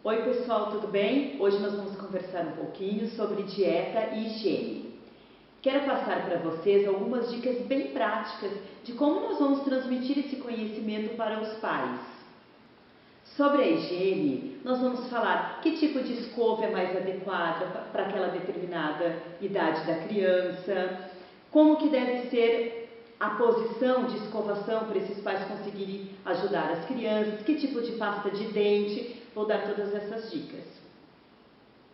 Oi pessoal, tudo bem? Hoje nós vamos conversar um pouquinho sobre dieta e higiene. Quero passar para vocês algumas dicas bem práticas de como nós vamos transmitir esse conhecimento para os pais. Sobre a higiene, nós vamos falar que tipo de escova é mais adequada para aquela determinada idade da criança, como que deve ser a posição de escovação para esses pais conseguirem ajudar as crianças, que tipo de pasta de dente, vou dar todas essas dicas.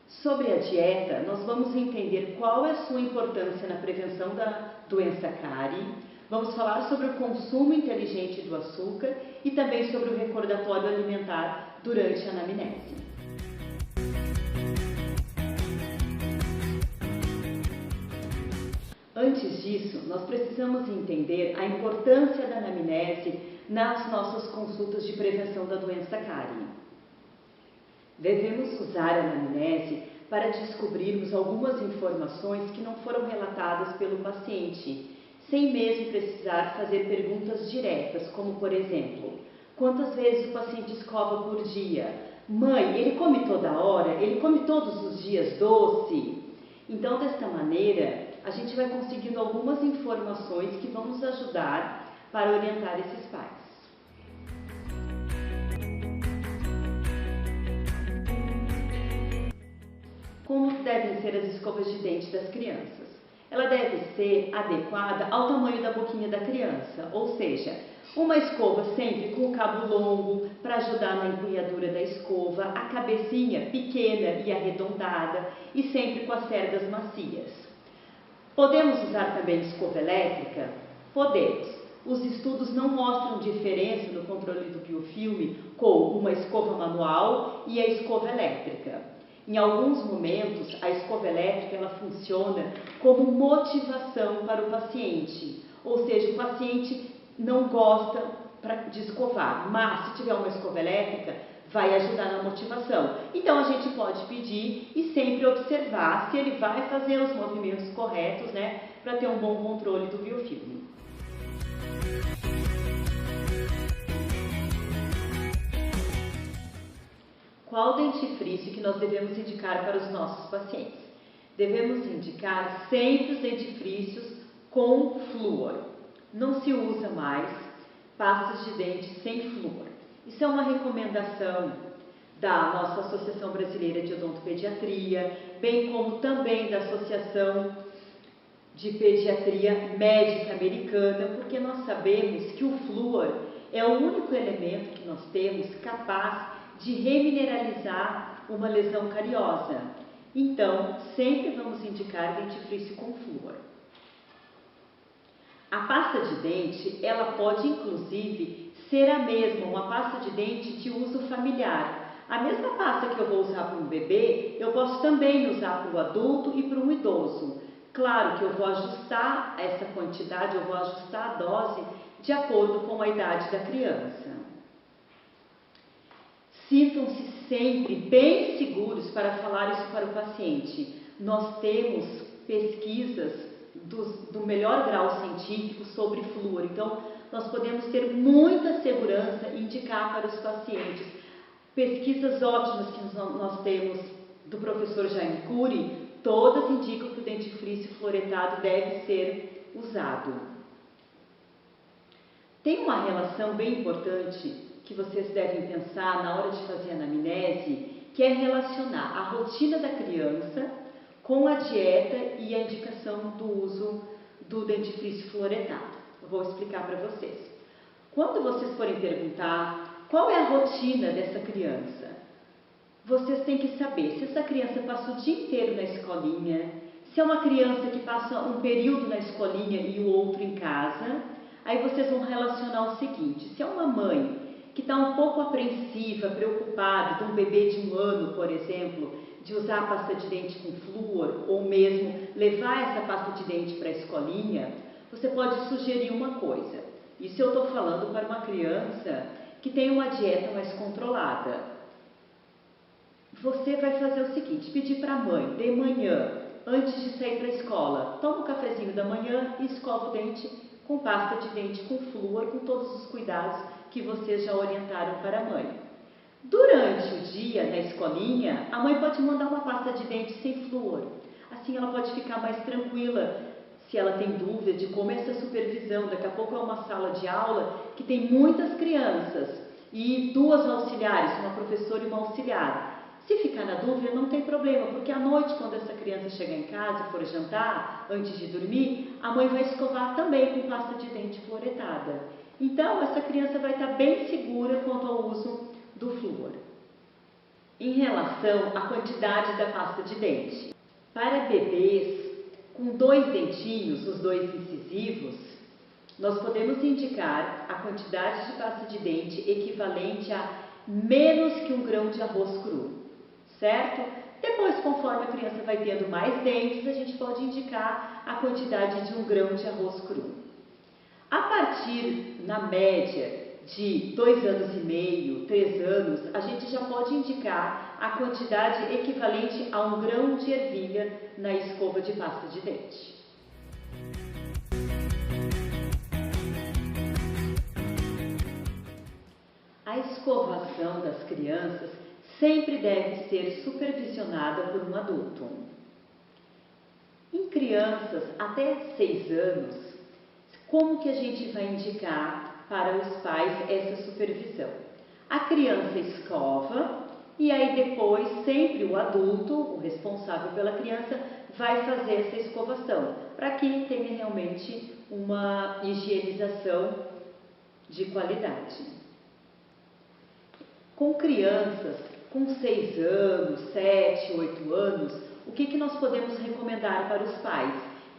Sobre a dieta, nós vamos entender qual é a sua importância na prevenção da doença cárie, vamos falar sobre o consumo inteligente do açúcar e também sobre o recordatório alimentar durante a anamnese. Antes disso, nós precisamos entender a importância da anamnese nas nossas consultas de prevenção da doença cárie. Devemos usar a anamnese para descobrirmos algumas informações que não foram relatadas pelo paciente, sem mesmo precisar fazer perguntas diretas, como por exemplo, quantas vezes o paciente escova por dia? Mãe, ele come toda hora? Ele come todos os dias doce? Então, desta maneira, a gente vai conseguindo algumas informações que vão nos ajudar para orientar esses pais. Como devem ser as escovas de dente das crianças? Ela deve ser adequada ao tamanho da boquinha da criança, ou seja, uma escova sempre com o cabo longo para ajudar na empunhadura da escova, a cabecinha pequena e arredondada e sempre com as cerdas macias. Podemos usar também escova elétrica? Podemos. Os estudos não mostram diferença no controle do biofilme com uma escova manual e a escova elétrica. Em alguns momentos, a escova elétrica ela funciona como motivação para o paciente, ou seja, o paciente não gosta de escovar, mas se tiver uma escova elétrica, vai ajudar na motivação. Então a gente pode pedir e sempre observar se ele vai fazer os movimentos corretos, para ter um bom controle do biofilme. Qual dentifrício que nós devemos indicar para os nossos pacientes? Devemos indicar sempre os dentifrícios com flúor. Não se usa mais pastas de dente sem flúor. Isso é uma recomendação da nossa Associação Brasileira de Odontopediatria, bem como também da Associação de Pediatria Médica Americana, porque nós sabemos que o flúor é o único elemento que nós temos capaz de remineralizar uma lesão cariosa. Então, sempre vamos indicar dentifrício com flúor. A pasta de dente, ela pode inclusive ser a mesma, uma pasta de dente de uso familiar. A mesma pasta que eu vou usar para um bebê, eu posso também usar para o adulto e para um idoso. Claro que eu vou ajustar essa quantidade, eu vou ajustar a dose de acordo com a idade da criança. Sintam-se sempre bem seguros para falar isso para o paciente. Nós temos pesquisas do melhor grau científico sobre flúor, então nós podemos ter muita segurança e indicar para os pacientes. Pesquisas ótimas que nós temos do professor Jaime Cury, todas indicam que o dentifrício fluoretado deve ser usado. Tem uma relação bem importante que vocês devem pensar na hora de fazer a anamnese, que é relacionar a rotina da criança com a dieta e a indicação do uso do dentifrício fluoretado. Eu vou explicar para vocês. Quando vocês forem perguntar qual é a rotina dessa criança, vocês têm que saber se essa criança passa o dia inteiro na escolinha, se é uma criança que passa um período na escolinha e o outro em casa. Aí vocês vão relacionar o seguinte: se é uma mãe que está um pouco apreensiva, preocupada de um bebê de 1 ano, por exemplo, de usar a pasta de dente com flúor ou mesmo levar essa pasta de dente para a escolinha, você pode sugerir uma coisa. Isso eu estou falando para uma criança que tem uma dieta mais controlada. Você vai fazer o seguinte: pedir para a mãe, de manhã, antes de sair para a escola, toma um cafezinho da manhã e escova o dente com pasta de dente com flúor, com todos os cuidados que vocês já orientaram para a mãe. Durante o dia, na escolinha, a mãe pode mandar uma pasta de dente sem flúor. Assim ela pode ficar mais tranquila se ela tem dúvida de como é essa supervisão. Daqui a pouco é uma sala de aula que tem muitas crianças e duas auxiliares, uma professora e uma auxiliar. Se ficar na dúvida, não tem problema, porque à noite, quando essa criança chegar em casa e for jantar, antes de dormir, a mãe vai escovar também com pasta de dente fluoretada. Então, essa criança vai estar bem segura quanto ao uso do flúor. Em relação à quantidade da pasta de dente, para bebês com 2 dentinhos, os 2 incisivos, nós podemos indicar a quantidade de pasta de dente equivalente a menos que 1 grão de arroz cru, certo? Depois, conforme a criança vai tendo mais dentes, a gente pode indicar a quantidade de 1 grão de arroz cru. A partir, na média, de 2 anos e meio, 3 anos, a gente já pode indicar a quantidade equivalente a 1 grão de ervilha na escova de pasta de dente. A escovação das crianças sempre deve ser supervisionada por um adulto. Em crianças até 6 anos, como que a gente vai indicar para os pais essa supervisão? A criança escova e aí depois sempre o adulto, o responsável pela criança, vai fazer essa escovação, para que tenha realmente uma higienização de qualidade. Com crianças com 6 anos, 7, 8 anos, o que nós podemos recomendar para os pais?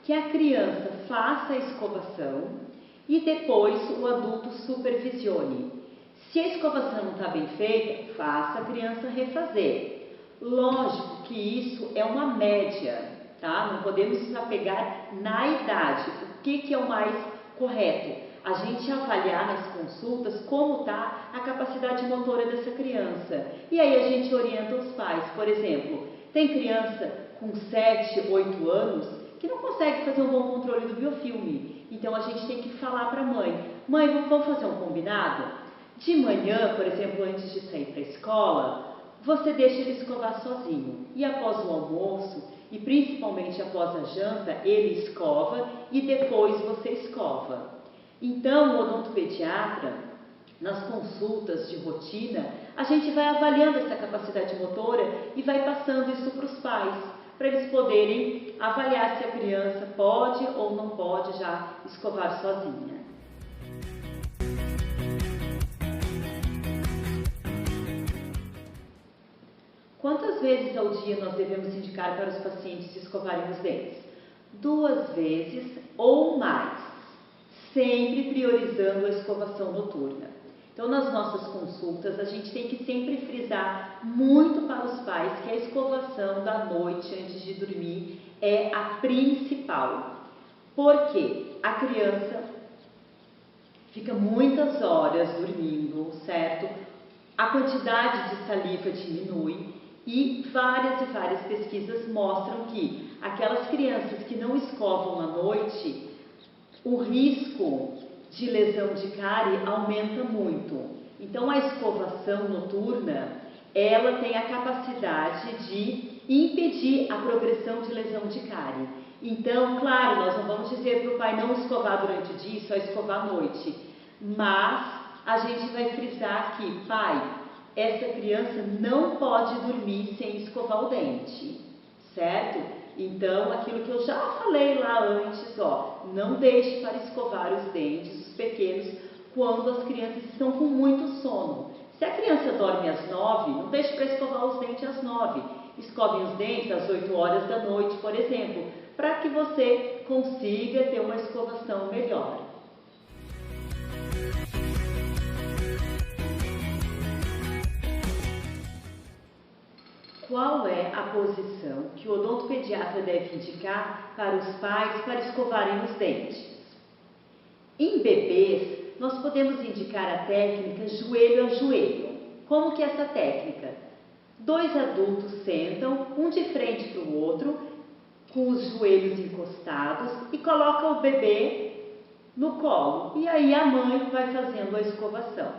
Que a criança faça a escovação e depois o adulto supervisione. Se a escovação não está bem feita, faça a criança refazer. Lógico que isso é uma média, tá? Não podemos nos apegar na idade. O que é o mais correto? A gente avaliar nas consultas como está a capacidade motora dessa criança. E aí a gente orienta os pais. Por exemplo, tem criança com 7, 8 anos que não consegue fazer um bom controle do biofilme. Então a gente tem que falar para a mãe: mãe, vamos fazer um combinado? De manhã, por exemplo, antes de sair para a escola, você deixa ele escovar sozinho. E após o almoço, e principalmente após a janta, ele escova e depois você escova. Então, o odontopediatra, nas consultas de rotina, a gente vai avaliando essa capacidade motora e vai passando isso para os pais, para eles poderem avaliar se a criança pode ou não pode já escovar sozinha. Quantas vezes ao dia nós devemos indicar para os pacientes escovarem os dentes? 2 vezes ou mais, sempre priorizando a escovação noturna. Então, nas nossas consultas, a gente tem que sempre frisar muito para os pais que a escovação da noite antes de dormir é a principal. Porque a criança fica muitas horas dormindo, certo? A quantidade de saliva diminui e várias pesquisas mostram que aquelas crianças que não escovam à noite, o risco de lesão de cárie aumenta muito. Então, a escovação noturna, ela tem a capacidade de impedir a progressão de lesão de cárie. Então, claro, nós não vamos dizer para o pai não escovar durante o dia e só escovar à noite, mas a gente vai frisar que, pai, essa criança não pode dormir sem escovar o dente, certo? Então, aquilo que eu já falei lá antes, não deixe para escovar os dentes, os pequenos, quando as crianças estão com muito sono. Se a criança dorme às 9, não deixe para escovar os dentes às 9. Escove os dentes às 8 horas da noite, por exemplo, para que você consiga ter uma escovação melhor. Qual é a posição que o odontopediatra deve indicar para os pais para escovarem os dentes? Em bebês, nós podemos indicar a técnica joelho a joelho. Como que é essa técnica? 2 adultos sentam, um de frente para o outro, com os joelhos encostados e colocam o bebê no colo. E aí a mãe vai fazendo a escovação.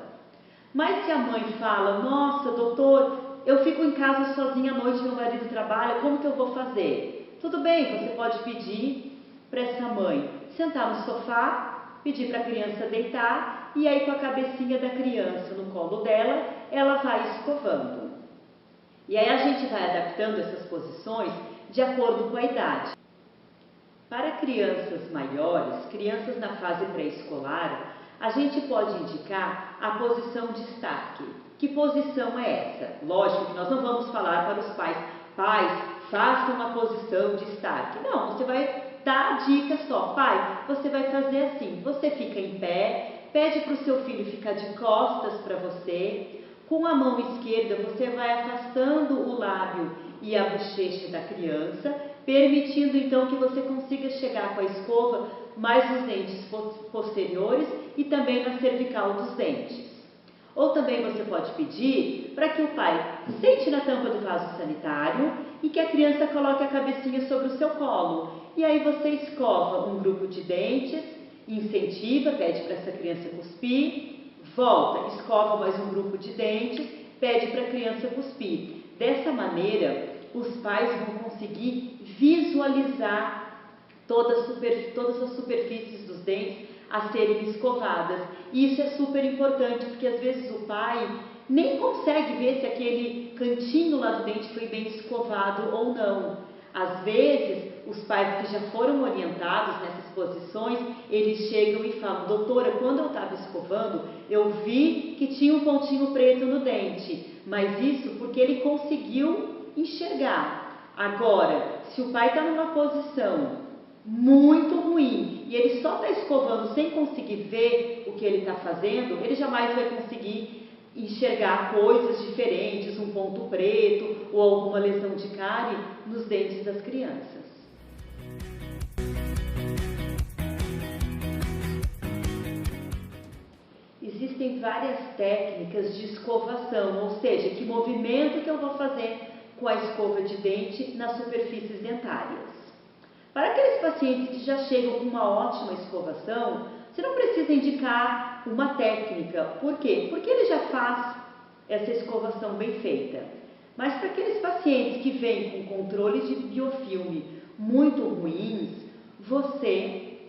Mas se a mãe fala, nossa, doutor, eu fico em casa sozinha à noite, meu marido trabalha, como que eu vou fazer? Tudo bem, você pode pedir para essa mãe sentar no sofá, pedir para a criança deitar e aí com a cabecinha da criança no colo dela, ela vai escovando. E aí a gente vai adaptando essas posições de acordo com a idade. Para crianças maiores, crianças na fase pré-escolar, a gente pode indicar a posição de destaque. Que posição é essa? Lógico que nós não vamos falar para os pais, pais, façam uma posição de destaque. Não, você vai dar a dica só, pai, você vai fazer assim, você fica em pé, pede para o seu filho ficar de costas para você, com a mão esquerda você vai afastando o lábio e a bochecha da criança, permitindo então que você consiga chegar com a escova mais nos dentes posteriores e também na cervical dos dentes. Ou também você pode pedir para que o pai sente na tampa do vaso sanitário e que a criança coloque a cabecinha sobre o seu colo. E aí você escova um grupo de dentes, incentiva, pede para essa criança cuspir, volta, escova mais um grupo de dentes, pede para a criança cuspir. Dessa maneira, os pais vão conseguir visualizar todas as superfícies dos dentes a serem escovadas. E isso é super importante, porque às vezes o pai nem consegue ver se aquele cantinho lá do dente foi bem escovado ou não. Às vezes, os pais que já foram orientados nessas posições, eles chegam e falam, doutora, quando eu estava escovando, eu vi que tinha um pontinho preto no dente, mas isso porque ele conseguiu enxergar. Agora, se o pai está numa posição muito ruim e ele só está escovando sem conseguir ver o que ele está fazendo, ele jamais vai conseguir enxergar coisas diferentes, um ponto preto ou alguma lesão de cárie nos dentes das crianças. Existem várias técnicas de escovação, ou seja, que movimento que eu vou fazer com a escova de dente nas superfícies dentárias. Para aqueles pacientes que já chegam com uma ótima escovação, você não precisa indicar uma técnica. Por quê? Porque ele já faz essa escovação bem feita. Mas para aqueles pacientes que vêm com controle de biofilme muito ruins, você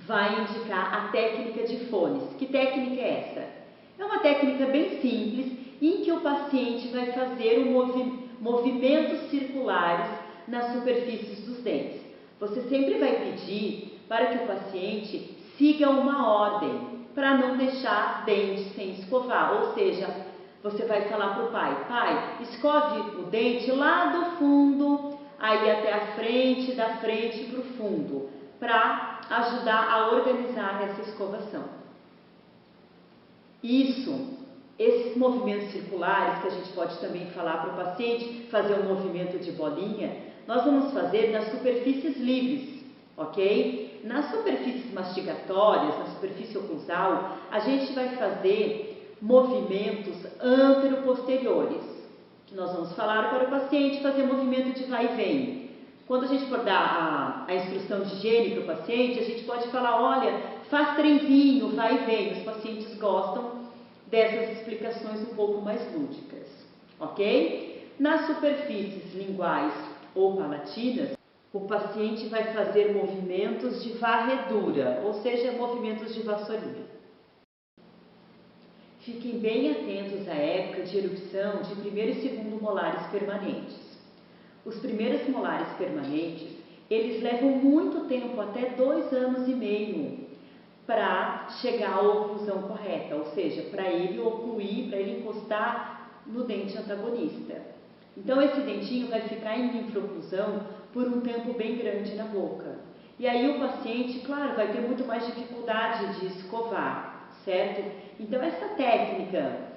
vai indicar a técnica de fones. Que técnica é essa? É uma técnica bem simples em que o paciente vai fazer movimentos circulares nas superfícies dos dentes. Você sempre vai pedir para que o paciente siga uma ordem, para não deixar dente sem escovar. Ou seja, você vai falar para o pai, pai, escove o dente lá do fundo, aí até a frente, da frente para o fundo, para ajudar a organizar essa escovação. Esses movimentos circulares, que a gente pode também falar para o paciente, fazer um movimento de bolinha, nós vamos fazer nas superfícies livres, ok? Nas superfícies mastigatórias, na superfície oclusal, a gente vai fazer movimentos antero-posteriores, que nós vamos falar para o paciente fazer movimento de vai e vem. Quando a gente for dar a instrução de higiene para o paciente, a gente pode falar, olha, faz trenzinho, vai e vem. Os pacientes gostam dessas explicações um pouco mais lúdicas, ok? Nas superfícies linguais ou palatinas, o paciente vai fazer movimentos de varredura, ou seja, movimentos de vassourinha. Fiquem bem atentos à época de erupção de primeiro e segundo molares permanentes. Os primeiros molares permanentes, eles levam muito tempo, até 2 anos e meio, para chegar à oclusão correta, ou seja, para ele ocluir, para ele encostar no dente antagonista. Então esse dentinho vai ficar em infraoclusão por um tempo bem grande na boca. E aí o paciente, claro, vai ter muito mais dificuldade de escovar, certo? Então essa técnica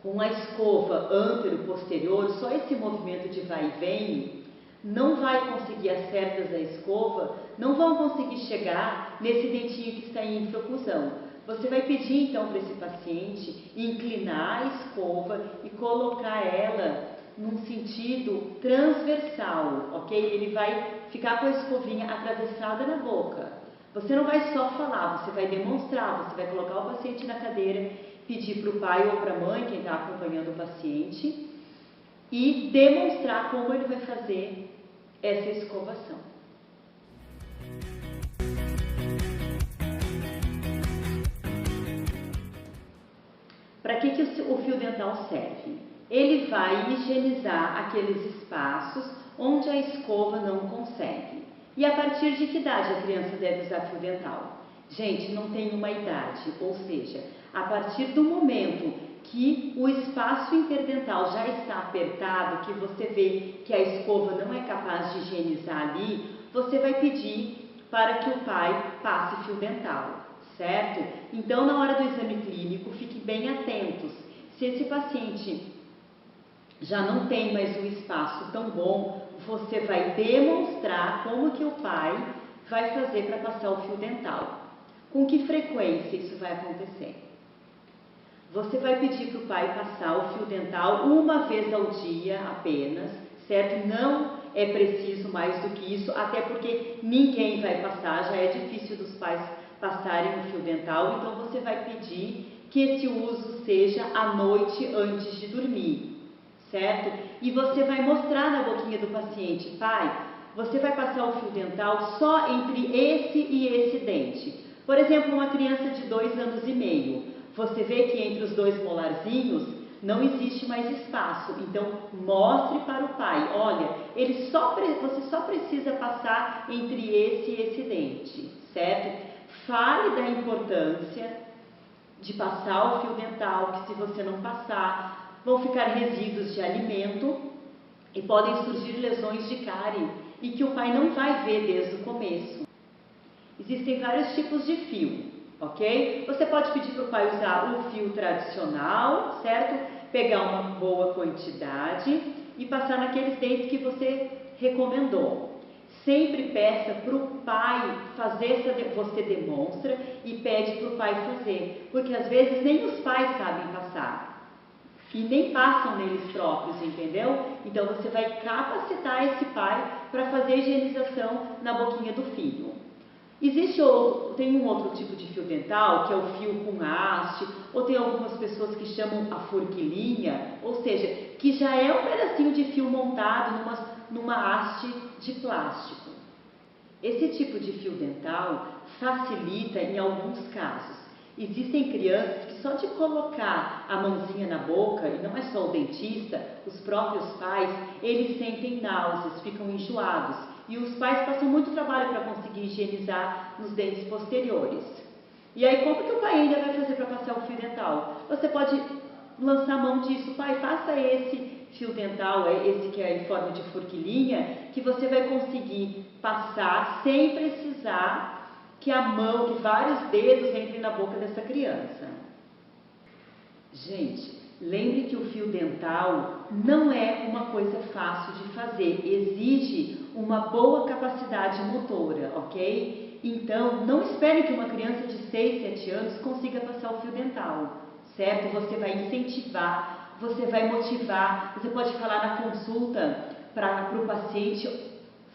com a escova antero-posterior, só esse movimento de vai e vem, não vai conseguir, as cerdas da escova não vão conseguir chegar nesse dentinho que está em infraoclusão. Você vai pedir então para esse paciente inclinar a escova e colocar ela num sentido transversal, ok? Ele vai ficar com a escovinha atravessada na boca. Você não vai só falar, você vai demonstrar, você vai colocar o paciente na cadeira pedir para o pai ou para a mãe, quem está acompanhando o paciente, e demonstrar como ele vai fazer essa escovação. Para que o fio dental serve? Ele vai higienizar aqueles espaços onde a escova não consegue. E a partir de que idade a criança deve usar fio dental? Gente, não tem uma idade, ou seja, a partir do momento que o espaço interdental já está apertado, que você vê que a escova não é capaz de higienizar ali, você vai pedir para que o pai passe fio dental, certo? Então, na hora do exame clínico, fiquem bem atentos. Se esse paciente já não tem mais um espaço tão bom, você vai demonstrar como que o pai vai fazer para passar o fio dental. Com que frequência isso vai acontecer? Você vai pedir para o pai passar o fio dental uma vez ao dia apenas, certo? Não é preciso mais do que isso, até porque ninguém vai passar, já é difícil dos pais passarem o fio dental, então você vai pedir que esse uso seja à noite antes de dormir, certo? E você vai mostrar na boquinha do paciente, pai, você vai passar o fio dental só entre esse e esse dente. Por exemplo, uma criança de 2 anos e meio. Você vê que entre os 2 molarzinhos não existe mais espaço. Então, mostre para o pai, olha, você só precisa passar entre esse e esse dente, certo? Fale da importância de passar o fio dental, que se você não passar, vão ficar resíduos de alimento e podem surgir lesões de cárie e que o pai não vai ver desde o começo. Existem vários tipos de fio, ok? Você pode pedir para o pai usar o fio tradicional, certo? Pegar uma boa quantidade e passar naqueles dentes que você recomendou. Sempre peça para o pai fazer, você demonstra e pede para o pai fazer, porque às vezes nem os pais sabem passar e nem passam neles próprios, entendeu? Então você vai capacitar esse pai para fazer a higienização na boquinha do filho. Tem um outro tipo de fio dental, que é o fio com haste, ou tem algumas pessoas que chamam a forquilhinha, ou seja, que já é um pedacinho de fio montado numa haste de plástico. Esse tipo de fio dental facilita em alguns casos. Existem crianças que só de colocar a mãozinha na boca, e não é só o dentista, os próprios pais, eles sentem náuseas, ficam enjoados. E os pais passam muito trabalho para conseguir higienizar nos dentes posteriores. E aí, como que o pai ainda vai fazer para passar o fio dental? Você pode lançar mão disso. Pai, faça esse fio dental, esse que é em forma de forquilhinha, que você vai conseguir passar sem precisar que vários dedos entrem na boca dessa criança. Gente, lembre que o fio dental não é uma coisa fácil de fazer, exige uma boa capacidade motora, ok? Então, não espere que uma criança de 6, 7 anos consiga passar o fio dental, certo? Você vai incentivar, você vai motivar, você pode falar na consulta para o paciente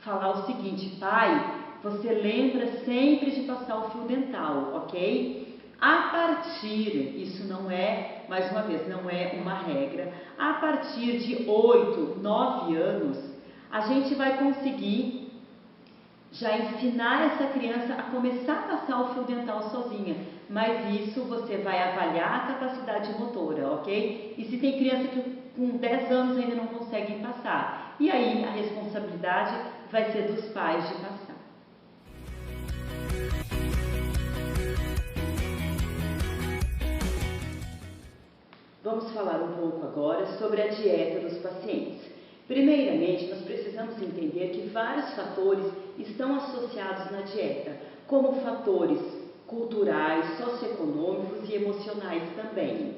falar o seguinte, pai, você lembra sempre de passar o fio dental, ok? A partir, isso não é, mais uma vez, não é uma regra, a partir de 8, 9 anos, a gente vai conseguir já ensinar essa criança a começar a passar o fio dental sozinha, mas isso você vai avaliar a capacidade motora, ok? E se tem criança que com 10 anos ainda não consegue passar, e aí a responsabilidade vai ser dos pais de passar. Vamos falar um pouco agora sobre a dieta dos pacientes. Primeiramente, nós precisamos entender que vários fatores estão associados na dieta, como fatores culturais, socioeconômicos e emocionais também.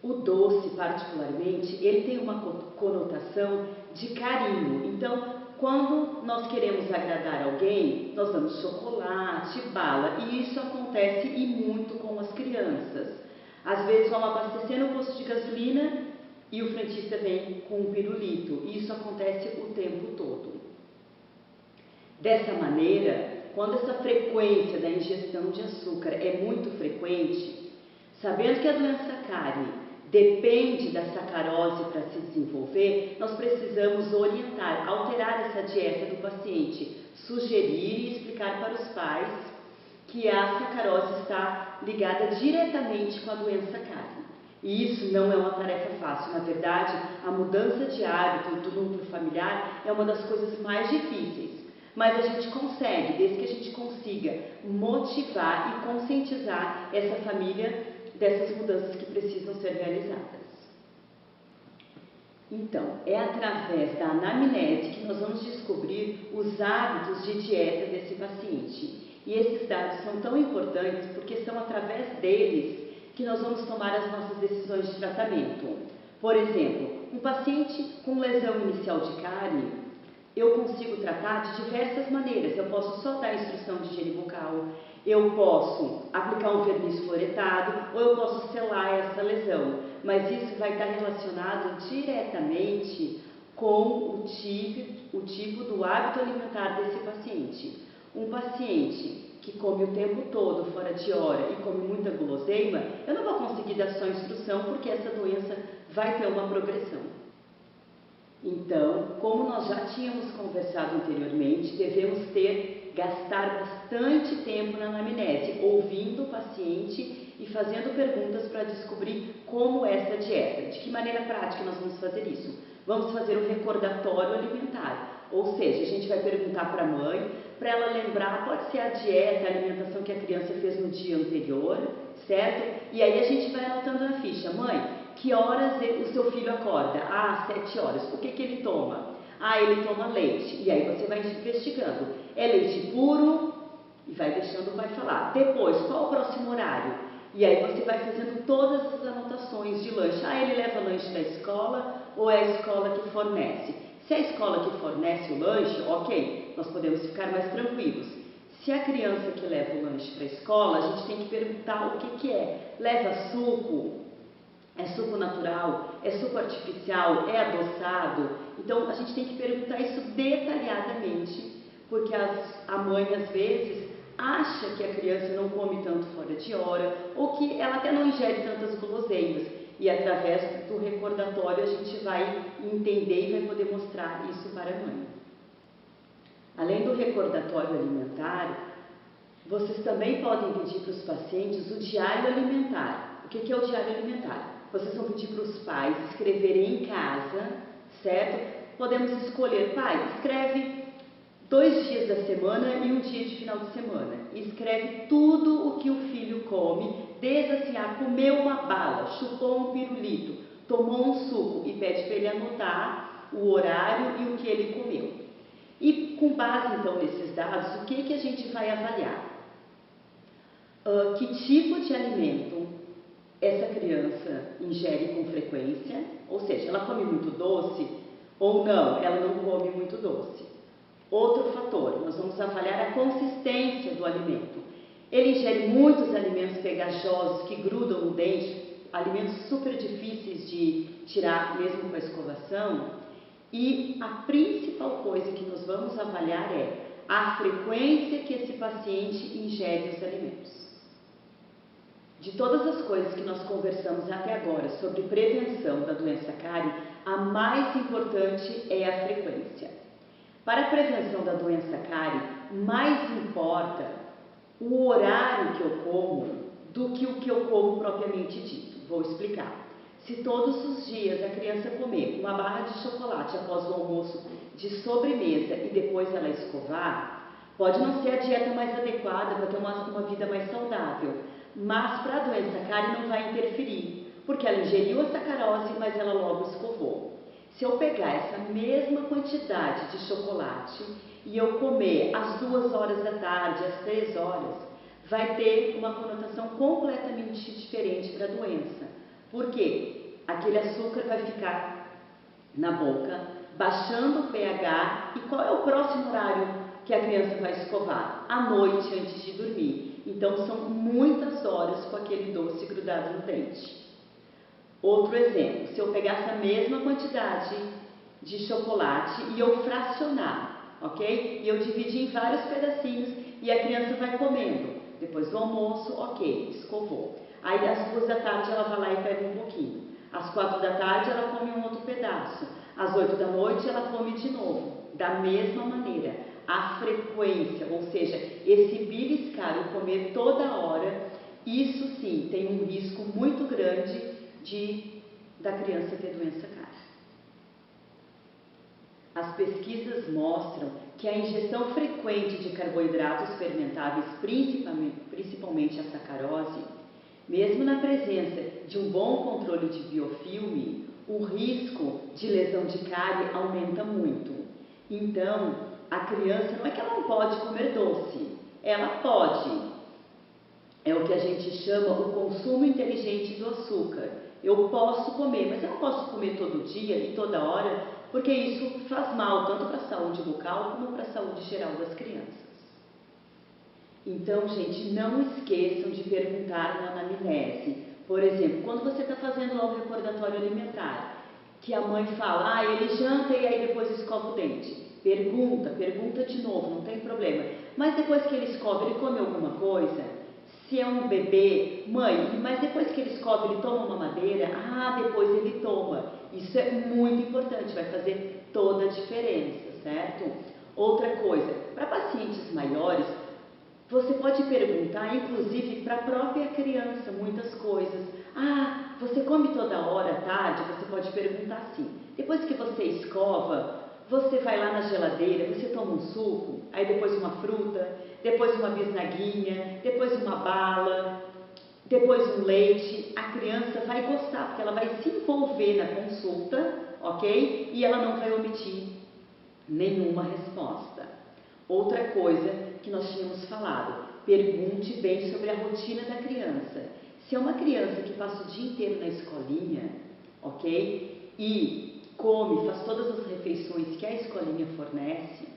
O doce, particularmente, ele tem uma conotação de carinho. Então, quando nós queremos agradar alguém, nós damos chocolate, bala, e isso acontece e muito com as crianças. Às vezes vão abastecer no posto de gasolina e o frentista vem com um pirulito. E isso acontece o tempo todo. Dessa maneira, quando essa frequência da ingestão de açúcar é muito frequente, Sabendo que a doença cárie depende da sacarose para se desenvolver, nós precisamos orientar, alterar essa dieta do paciente, sugerir e explicar para os pais que a sacarose está ligada diretamente com a doença cárie. E isso não é uma tarefa fácil. Na verdade, a mudança de hábito do núcleo familiar é uma das coisas mais difíceis. Mas a gente consegue, desde que a gente consiga motivar e conscientizar essa família dessas mudanças que precisam ser realizadas. Então, é através da anamnese que nós vamos descobrir os hábitos de dieta desse paciente. E esses dados são tão importantes porque são através deles que nós vamos tomar as nossas decisões de tratamento. Por exemplo, um paciente com lesão inicial de cárie, eu consigo tratar de diversas maneiras. Eu posso só dar instrução de higiene bucal, eu posso aplicar um verniz fluoretado ou eu posso selar essa lesão. Mas isso vai estar relacionado diretamente com o tipo do hábito alimentar desse paciente. Um paciente que come o tempo todo fora de hora e come muita guloseima, eu não vou conseguir dar só instrução porque essa doença vai ter uma progressão. Então, como nós já tínhamos conversado anteriormente, devemos gastar bastante tempo na anamnese, ouvindo o paciente e fazendo perguntas para descobrir como é essa dieta. De que maneira prática nós vamos fazer isso? Vamos fazer um recordatório alimentar, ou seja, a gente vai perguntar para a mãe, para ela lembrar, pode ser a dieta, a alimentação que a criança fez no dia anterior, certo? E aí a gente vai anotando na ficha, mãe, que horas o seu filho acorda? Ah, 7 horas. O que ele toma? Ah, ele toma leite. E aí você vai investigando. É leite puro? E vai deixando, vai falar. Depois, qual o próximo horário? E aí você vai fazendo todas as anotações de lanche. Ah, ele leva lanche da escola ou é a escola que fornece? Se é a escola que fornece o lanche, ok, nós podemos ficar mais tranquilos. Se a criança que leva o lanche para a escola, a gente tem que perguntar o que é. Leva suco? É suco natural? É suco artificial? É adoçado? Então, a gente tem que perguntar isso detalhadamente, porque a mãe, às vezes, acha que a criança não come tanto fora de hora, ou que ela até não ingere tantas guloseimas. E, através do recordatório, a gente vai entender e vai poder mostrar isso para a mãe. Além do recordatório alimentar, vocês também podem pedir para os pacientes o diário alimentar. O que é o diário alimentar? Vocês vão pedir para os pais escreverem em casa, certo? Podemos escolher, pai, escreve 2 dias da semana e 1 dia de final de semana. E escreve tudo o que o filho come, desde assim, comeu uma bala, chupou um pirulito, tomou um suco e pede para ele anotar o horário e o que ele comeu. E com base então nesses dados, o que a gente vai avaliar? Que tipo de alimento essa criança ingere com frequência, ou seja, ela come muito doce ou não, ela não come muito doce. Outro fator, nós vamos avaliar a consistência do alimento. Ele ingere muitos alimentos pegajosos que grudam no dente, alimentos super difíceis de tirar mesmo com a escovação. E a principal coisa que nós vamos avaliar é a frequência que esse paciente ingere os alimentos. De todas as coisas que nós conversamos até agora sobre prevenção da doença cárie, a mais importante é a frequência. Para a prevenção da doença cárie, mais importa o horário que eu como do que o que eu como propriamente dito. Vou explicar. Se todos os dias a criança comer uma barra de chocolate após o almoço de sobremesa e depois ela escovar, pode não ser a dieta mais adequada para ter uma vida mais saudável, mas para a doença cárie não vai interferir, porque ela ingeriu a sacarose, mas ela logo escovou. Se eu pegar essa mesma quantidade de chocolate e eu comer às 2 horas da tarde, às 3 horas, vai ter uma conotação completamente diferente para a doença. Por quê? Aquele açúcar vai ficar na boca, baixando o pH. E qual é o próximo horário que a criança vai escovar? À noite, antes de dormir. Então, são muitas horas com aquele doce grudado no dente. Outro exemplo, se eu pegar essa mesma quantidade de chocolate e eu fracionar, ok? E eu dividir em vários pedacinhos e a criança vai comendo. Depois do almoço, ok, escovou. Aí às 2 da tarde ela vai lá e pega um pouquinho. Às 4 da tarde ela come um outro pedaço. Às 8 da noite ela come de novo. Da mesma maneira, a frequência, ou seja, esse beliscar, o comer toda hora, isso sim tem um risco muito grande da criança ter doença cárie. As pesquisas mostram que a ingestão frequente de carboidratos fermentáveis, principalmente a sacarose, mesmo na presença de um bom controle de biofilme, o risco de lesão de cárie aumenta muito. Então, a criança não é que ela não pode comer doce, ela pode. É o que a gente chama o consumo inteligente do açúcar. Eu posso comer, mas eu não posso comer todo dia e toda hora, porque isso faz mal tanto para a saúde bucal como para a saúde geral das crianças. Então, gente, não esqueçam de perguntar na anamnese. Por exemplo, quando você está fazendo lá o recordatório alimentar, que a mãe fala, ele janta e aí depois escova o dente. Pergunta de novo, não tem problema. Mas depois que ele escova, ele come alguma coisa? Se é um bebê, mãe, mas depois que ele escova, ele toma uma mamadeira? Depois ele toma. Isso é muito importante, vai fazer toda a diferença, certo? Outra coisa, para pacientes maiores, você pode perguntar, inclusive para a própria criança, muitas coisas. Você come toda hora à tarde? Você pode perguntar assim. Depois que você escova, você vai lá na geladeira, você toma um suco, aí depois uma fruta, depois uma bisnaguinha, depois uma bala, depois um leite. A criança vai gostar, porque ela vai se envolver na consulta, ok? E ela não vai omitir nenhuma resposta. Outra coisa que nós tínhamos falado, pergunte bem sobre a rotina da criança. Se é uma criança que passa o dia inteiro na escolinha, ok? E come, faz todas as refeições que a escolinha fornece,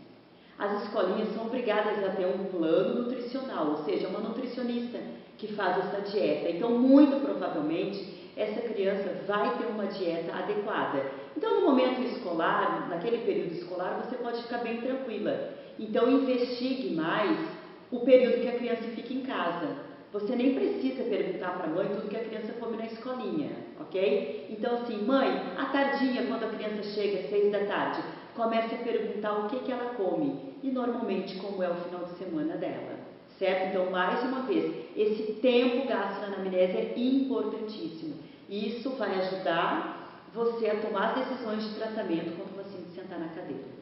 as escolinhas são obrigadas a ter um plano nutricional, ou seja, uma nutricionista que faz essa dieta. Então, muito provavelmente, essa criança vai ter uma dieta adequada. Então, no momento escolar, naquele período escolar, você pode ficar bem tranquila. Então, investigue mais o período que a criança fica em casa. Você nem precisa perguntar para a mãe tudo que a criança come na escolinha, ok? Então, assim, mãe, à tardinha, quando a criança chega às 6 da tarde, comece a perguntar o que ela come e, normalmente, como é o final de semana dela, certo? Então, mais uma vez, esse tempo gasto na anamnese é importantíssimo. E isso vai ajudar você a tomar as decisões de tratamento quando o paciente sentar na cadeira.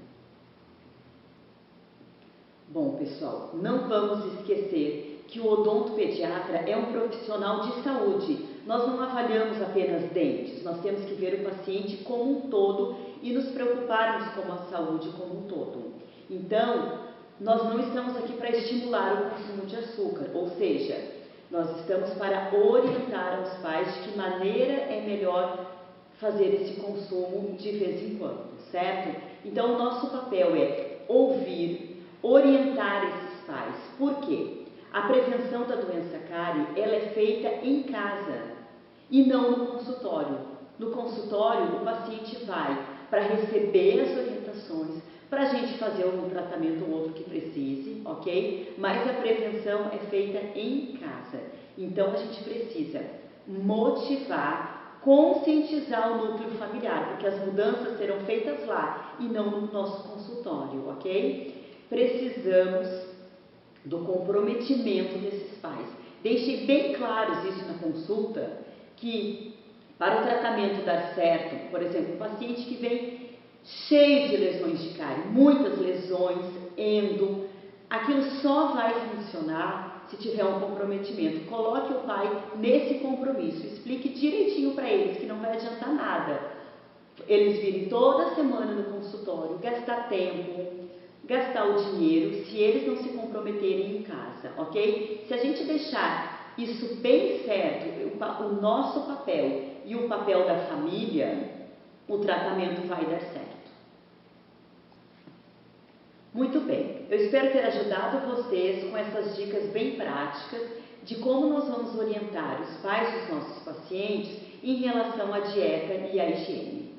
Bom, pessoal, não vamos esquecer que o odontopediatra é um profissional de saúde. Nós não avaliamos apenas dentes, nós temos que ver o paciente como um todo e nos preocuparmos com a saúde como um todo. Então, nós não estamos aqui para estimular o consumo de açúcar, ou seja, nós estamos para orientar aos pais de que maneira é melhor fazer esse consumo de vez em quando, certo? Então, o nosso papel é ouvir, orientar esses pais. Por quê? A prevenção da doença cárie, ela é feita em casa e não no consultório. No consultório, o paciente vai para receber as orientações, para a gente fazer um tratamento ou outro que precise, ok? Mas a prevenção é feita em casa. Então, a gente precisa motivar, conscientizar o núcleo familiar, porque as mudanças serão feitas lá e não no nosso consultório, ok? Precisamos do comprometimento desses pais. Deixei bem claros isso na consulta, que para o tratamento dar certo, por exemplo, um paciente que vem cheio de lesões de cárie, muitas lesões, endo, aquilo só vai funcionar se tiver um comprometimento. Coloque o pai nesse compromisso, explique direitinho para eles que não vai adiantar nada eles virem toda semana no consultório, gastar tempo, gastar o dinheiro, se eles não se comprometerem em casa, ok? Se a gente deixar isso bem certo, o nosso papel e o papel da família, o tratamento vai dar certo. Muito bem, eu espero ter ajudado vocês com essas dicas bem práticas de como nós vamos orientar os pais dos nossos pacientes em relação à dieta e à higiene.